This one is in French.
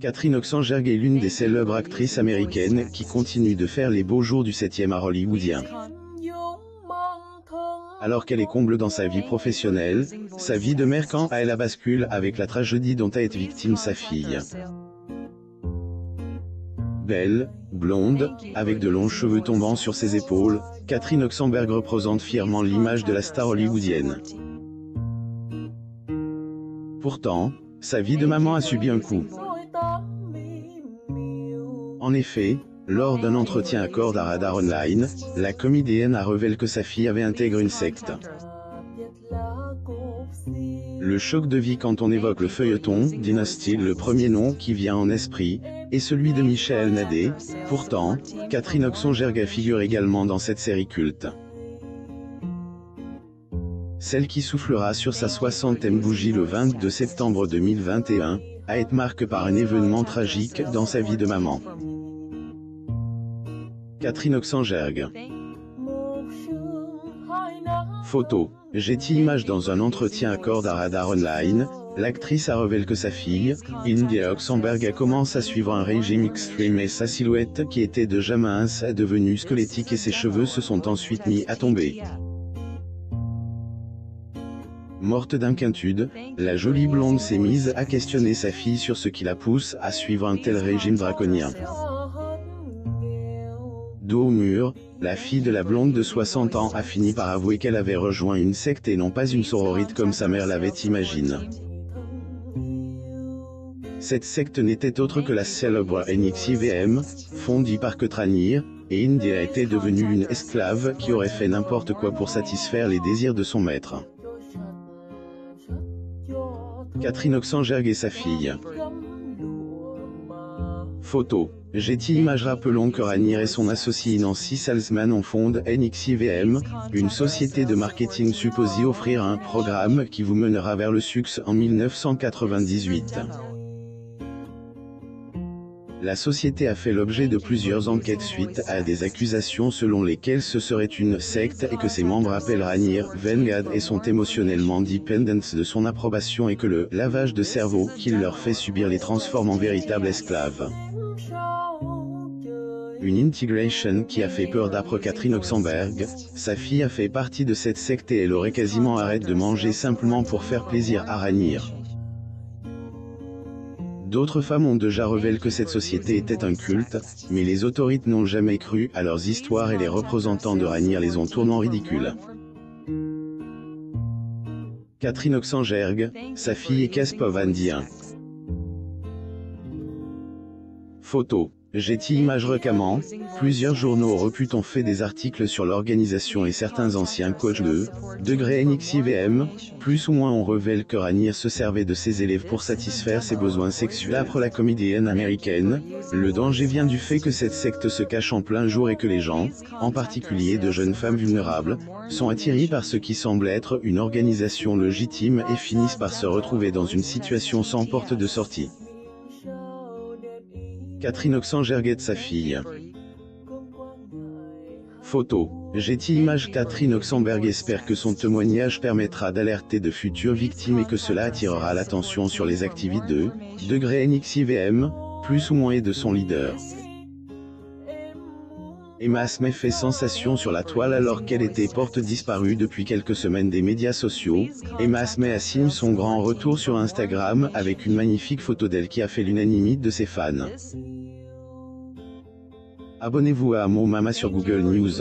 Catherine Oxenberg est l'une des célèbres actrices américaines qui continuent de faire les beaux jours du 7e art hollywoodien. Alors qu'elle est comble dans sa vie professionnelle, sa vie de mère quand elle bascule avec la tragédie dont a été victime sa fille. Belle, blonde, avec de longs cheveux tombant sur ses épaules, Catherine Oxenberg représente fièrement l'image de la star hollywoodienne. Pourtant, sa vie de maman a subi un coup. En effet, lors d'un entretien à Cordes à Radar Online, la comédienne a révélé que sa fille avait intégré une secte. Le choc de vie quand on évoque le feuilleton Dynasty, le premier nom qui vient en esprit, est celui de Michel Nadet. Pourtant, Catherine Oxenberg figure également dans cette série culte. Celle qui soufflera sur sa 60e bougie le 22 septembre 2021, a été marquée par un événement tragique dans sa vie de maman. Catherine Oxenberg. Photo. Getty Images. Dans un entretien à Cordes à Radar Online, l'actrice a révélé que sa fille, India Oxenberg, commence à suivre un régime extrême et sa silhouette qui était déjà mince est devenue squelettique et ses cheveux se sont ensuite mis à tomber. Morte d'inquiétude, la jolie blonde s'est mise à questionner sa fille sur ce qui la pousse à suivre un tel régime draconien. Dos au mur, la fille de la blonde de 60 ans a fini par avouer qu'elle avait rejoint une secte et non pas une sororité comme sa mère l'avait imaginé. Cette secte n'était autre que la célèbre NXIVM, fondée par Ketranir, et India était devenue une esclave qui aurait fait n'importe quoi pour satisfaire les désirs de son maître. Catherine Oxenberg et sa fille. Photo. Getty Images. Rappelons que Ranir et son associé Nancy Salzman ont fondé NXIVM, une société de marketing supposée offrir un programme qui vous mènera vers le succès en 1998. La société a fait l'objet de plusieurs enquêtes suite à des accusations selon lesquelles ce serait une secte et que ses membres appellent Ranir Vengad et sont émotionnellement dépendants de son approbation et que le lavage de cerveau qu'il leur fait subir les transforme en véritables esclaves. Une intégration qui a fait peur d'après Catherine Oxenberg. Sa fille a fait partie de cette secte et elle aurait quasiment arrêté de manger simplement pour faire plaisir à Ranir. D'autres femmes ont déjà révélé que cette société était un culte, mais les autorités n'ont jamais cru à leurs histoires et les représentants de Ranir les ont tournés en ridicule. Catherine Oxenberg, sa fille et Caspov indien. Photo. Getty Images. Récemment, plusieurs journaux réputés ont fait des articles sur l'organisation et certains anciens coachs de degré NXIVM, plus ou moins on révèle que Ranir se servait de ses élèves pour satisfaire ses besoins sexuels. Après la comédienne américaine, le danger vient du fait que cette secte se cache en plein jour et que les gens, en particulier de jeunes femmes vulnérables, sont attirés par ce qui semble être une organisation légitime et finissent par se retrouver dans une situation sans porte de sortie. Catherine Oxenberg et de sa fille. Photo. Getty Images. Catherine Oxenberg espère que son témoignage permettra d'alerter de futures victimes et que cela attirera l'attention sur les activités de degré NXIVM, plus ou moins et de son leader. Emma Smith fait sensation sur la toile alors qu'elle était porte disparue depuis quelques semaines des médias sociaux. Emma Smith signe son grand retour sur Instagram avec une magnifique photo d'elle qui a fait l'unanimité de ses fans. Abonnez-vous à Mo Mama sur Google News.